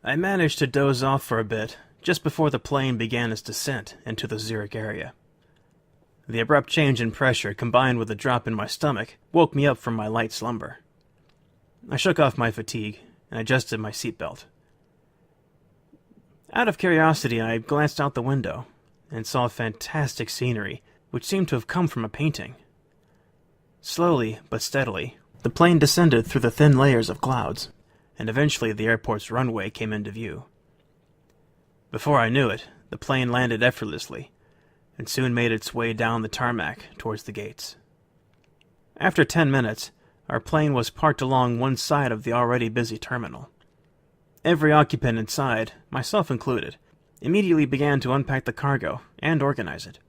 I managed to doze off for a bit, just before the plane began its descent into the Zurich area. The abrupt change in pressure, combined with a drop in my stomach, woke me up from my light slumber. I shook off my fatigue and adjusted my seatbelt. Out of curiosity, I glanced out the window and saw fantastic scenery, which seemed to have come from a painting. Slowly but steadily, the plane descended through the thin layers of clouds, and eventually the airport's runway came into view. Before I knew it, the plane landed effortlessly, and soon made its way down the tarmac towards the gates. After 10 minutes, our plane was parked along one side of the already busy terminal. Every occupant inside, myself included, immediately began to unpack the cargo and organize it.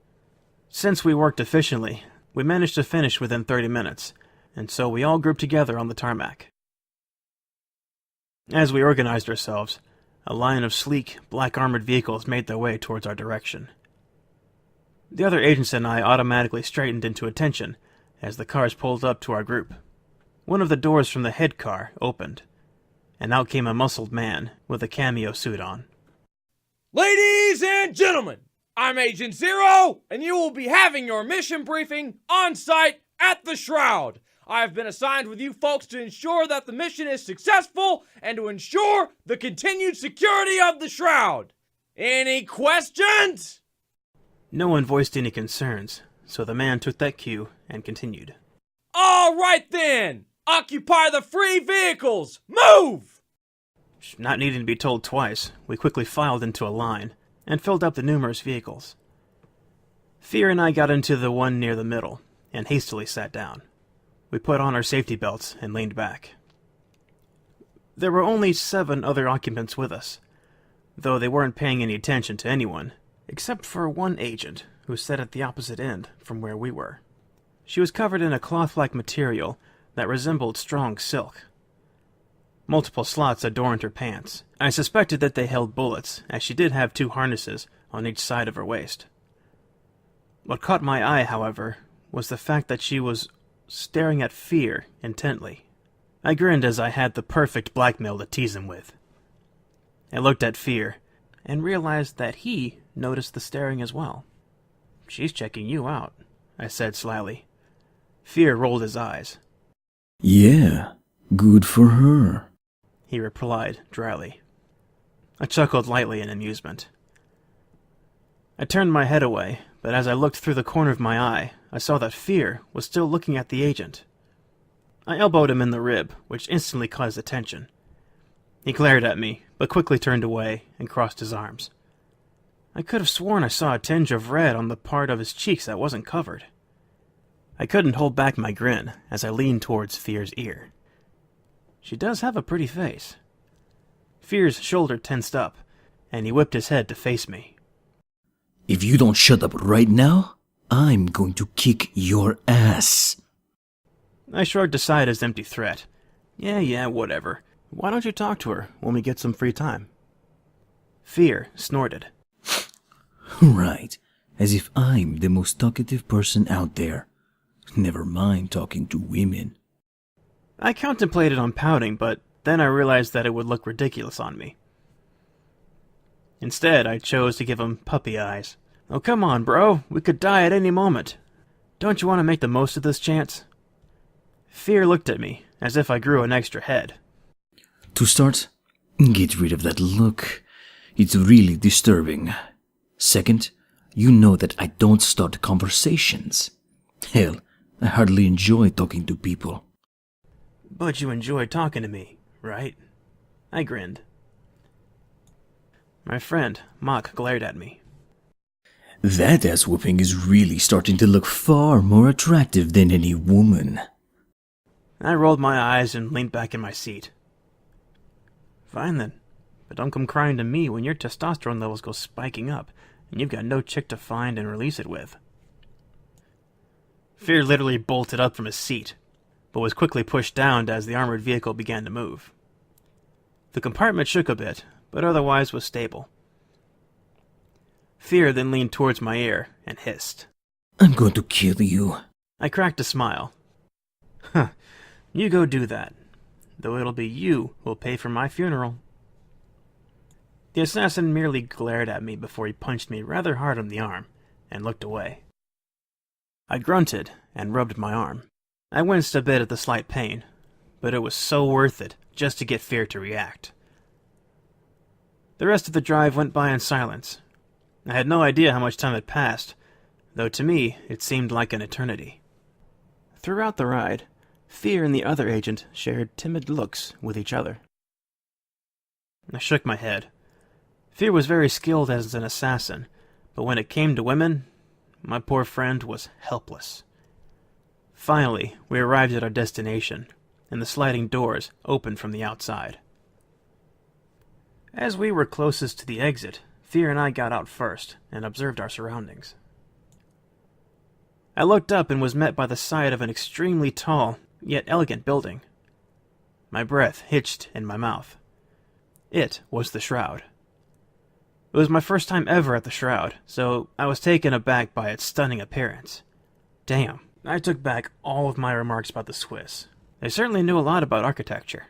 Since we worked efficiently, we managed to finish within 30 minutes, and so we all grouped together on the tarmac. As we organized ourselves, a line of sleek, black-armored vehicles made their way towards our direction. The other agents and I automatically straightened into attention as the cars pulled up to our group. One of the doors from the head car opened, and out came a muscled man with a cameo suit on. Ladies and gentlemen, I'm Agent Zero, and you will be having your mission briefing on site at the Shroud. I have been assigned with you folks to ensure that the mission is successful and to ensure the continued security of the Shroud. Any questions? No one voiced any concerns, so the man took that cue and continued. All right then, occupy the free vehicles. Move! Not needing to be told twice, we quickly filed into a line and filled up the numerous vehicles. Fear and I got into the one near the middle and hastily sat down. We put on our safety belts and leaned back. There were only 7 other occupants with us, though they weren't paying any attention to anyone, except for one agent who sat at the opposite end from where we were. She was covered in a cloth-like material that resembled strong silk. Multiple slots adorned her pants. I suspected that they held bullets, as she did have 2 harnesses on each side of her waist. What caught my eye, however, was the fact that she was staring at Fear intently. I grinned as I had the perfect blackmail to tease him with. I looked at Fear, and realized that he noticed the staring as well. "She's checking you out," I said slyly. Fear rolled his eyes. "Yeah, good for her," he replied dryly. I chuckled lightly in amusement. I turned my head away, but as I looked through the corner of my eye, I saw that Fear was still looking at the agent. I elbowed him in the rib, which instantly caught his attention. He glared at me, but quickly turned away and crossed his arms. I could have sworn I saw a tinge of red on the part of his cheeks that wasn't covered. I couldn't hold back my grin as I leaned towards Fear's ear. She does have a pretty face. Fear's shoulder tensed up, and he whipped his head to face me. "If you don't shut up right now, I'm going to kick your ass." I shrugged aside his empty threat. Yeah, whatever. Why don't you talk to her when we get some free time? Fear snorted. Right, as if I'm the most talkative person out there. Never mind talking to women. I contemplated on pouting, but then I realized that it would look ridiculous on me. Instead, I chose to give him puppy eyes. "Oh, come on, bro. We could die at any moment. Don't you want to make the most of this chance?" Fear looked at me, as if I grew an extra head. To start, get rid of that look. It's really disturbing. Second, you know that I don't start conversations. Hell, I hardly enjoy talking to people. But you enjoy talking to me, right? I grinned. My friend, Mock, glared at me. That ass-whooping is really starting to look far more attractive than any woman. I rolled my eyes and leaned back in my seat. Fine then, but don't come crying to me when your testosterone levels go spiking up and you've got no chick to find and release it with. Fear literally bolted up from his seat, but was quickly pushed down as the armored vehicle began to move. The compartment shook a bit, but otherwise was stable. Fear then leaned towards my ear and hissed. "I'm going to kill you." I cracked a smile. Huh, you go do that, though it'll be you who'll pay for my funeral. The assassin merely glared at me before he punched me rather hard on the arm, and looked away. I grunted and rubbed my arm. I winced a bit at the slight pain, but it was so worth it just to get Fear to react. The rest of the drive went by in silence. I had no idea how much time had passed, though to me it seemed like an eternity. Throughout the ride, Fear and the other agent shared timid looks with each other. I shook my head. Fear was very skilled as an assassin, but when it came to women, my poor friend was helpless. Finally, we arrived at our destination, and the sliding doors opened from the outside. As we were closest to the exit, Fear and I got out first and observed our surroundings. I looked up and was met by the sight of an extremely tall, yet elegant building. My breath hitched in my mouth. It was the Shroud. It was my first time ever at the Shroud, so I was taken aback by its stunning appearance. Damn, I took back all of my remarks about the Swiss. They certainly knew a lot about architecture.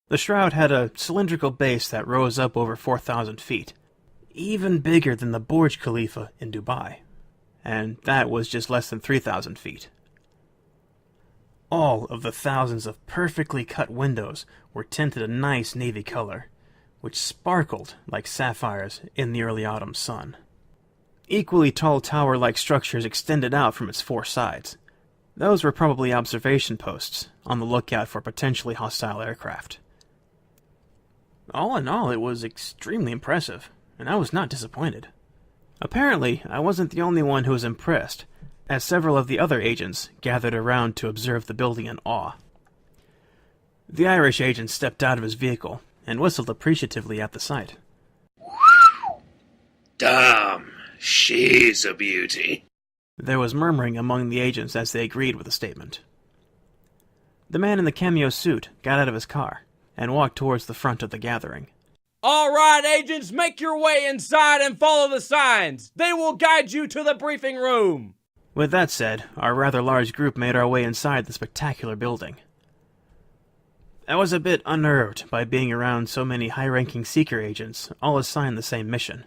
The Shroud had a cylindrical base that rose up over 4,000 feet, even bigger than the Burj Khalifa in Dubai, and that was just less than 3,000 feet. All of the thousands of perfectly cut windows were tinted a nice navy color, which sparkled like sapphires in the early autumn sun. Equally tall tower-like structures extended out from its four sides. Those were probably observation posts, on the lookout for potentially hostile aircraft. All in all, it was extremely impressive, and I was not disappointed. Apparently, I wasn't the only one who was impressed, as several of the other agents gathered around to observe the building in awe. The Irish agent stepped out of his vehicle and whistled appreciatively at the sight. Damn, she's a beauty. There was murmuring among the agents as they agreed with the statement. The man in the cameo suit got out of his car and walked towards the front of the gathering. All right, agents, make your way inside and follow the signs. They will guide you to the briefing room. With that said, our rather large group made our way inside the spectacular building. I was a bit unnerved by being around so many high-ranking Seeker agents, all assigned the same mission.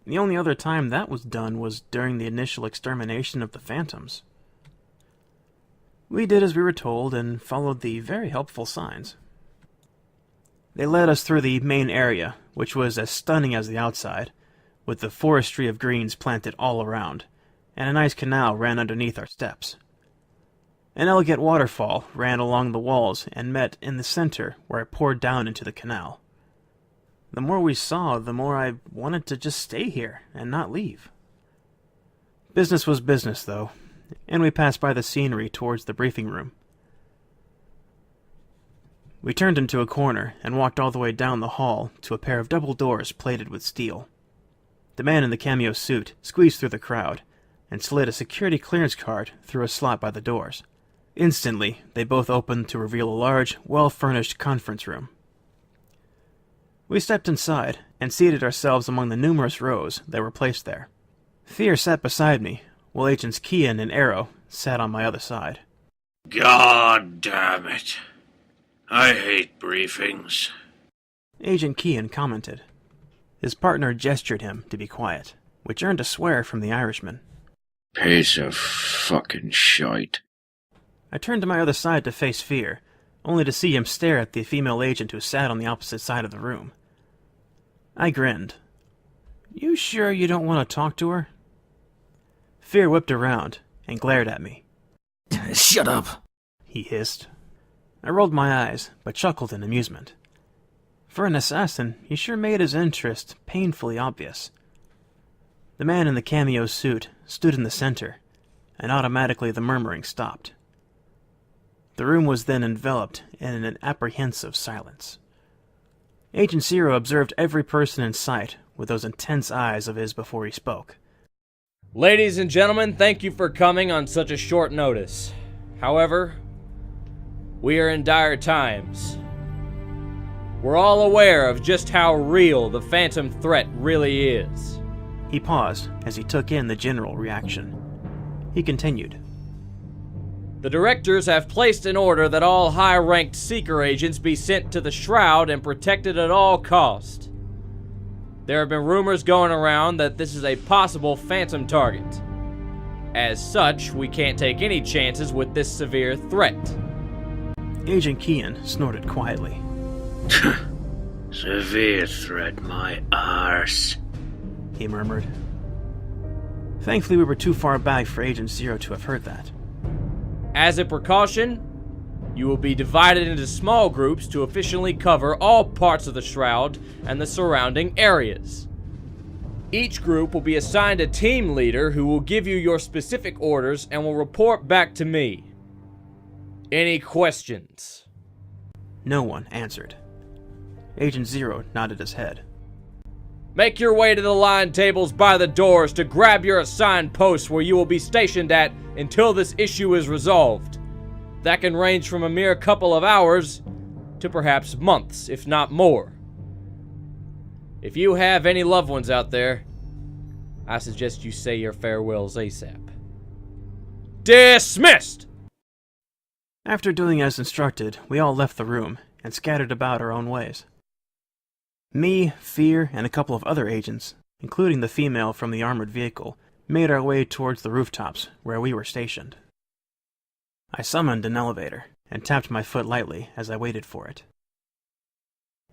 The only other time that was done was during the initial extermination of the Phantoms. We did as we were told and followed the very helpful signs. They led us through the main area, which was as stunning as the outside, with the forestry of greens planted all around, and a nice canal ran underneath our steps. An elegant waterfall ran along the walls and met in the center where it poured down into the canal. The more we saw, the more I wanted to just stay here and not leave. Business was business, though, and we passed by the scenery towards the briefing room. We turned into a corner and walked all the way down the hall to a pair of double doors plated with steel. The man in the cameo suit squeezed through the crowd and slid a security clearance card through a slot by the doors. Instantly, they both opened to reveal a large, well-furnished conference room. We stepped inside and seated ourselves among the numerous rows that were placed there. Fear sat beside me, while Agents Kian and Arrow sat on my other side. God damn it. I hate briefings. Agent Kian commented. His partner gestured him to be quiet, which earned a swear from the Irishman. Piece of fucking shite. I turned to my other side to face Fear, only to see him stare at the female agent who sat on the opposite side of the room. I grinned. You sure you don't want to talk to her? Fear whipped around and glared at me. Shut up, he hissed. I rolled my eyes, but chuckled in amusement. For an assassin, he sure made his interest painfully obvious. The man in the cameo suit stood in the center, and automatically the murmuring stopped. The room was then enveloped in an apprehensive silence. Agent Zero observed every person in sight with those intense eyes of his before he spoke. Ladies and gentlemen, thank you for coming on such a short notice. However, we are in dire times. We're all aware of just how real the Phantom threat really is. He paused as he took in the general reaction. He continued. The directors have placed an order that all high-ranked Seeker agents be sent to the Shroud and protected at all cost. There have been rumors going around that this is a possible phantom target. As such, we can't take any chances with this severe threat. Agent Kean snorted quietly. Severe threat, my arse. He murmured. Thankfully, we were too far back for Agent Zero to have heard that. As a precaution, you will be divided into small groups to efficiently cover all parts of the Shroud and the surrounding areas. Each group will be assigned a team leader who will give you your specific orders and will report back to me. Any questions? No one answered. Agent Zero nodded his head. Make your way to the line tables by the doors to grab your assigned posts where you will be stationed at until this issue is resolved. That can range from a mere couple of hours to perhaps months, if not more. If you have any loved ones out there, I suggest you say your farewells ASAP. Dismissed! After doing as instructed, we all left the room and scattered about our own ways. Me, Fear, and a couple of other agents, including the female from the armored vehicle, made our way towards the rooftops where we were stationed. I summoned an elevator and tapped my foot lightly as I waited for it.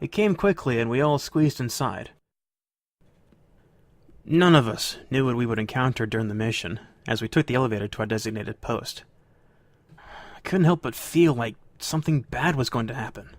It came quickly and we all squeezed inside. None of us knew what we would encounter during the mission as we took the elevator to our designated post. I couldn't help but feel like something bad was going to happen.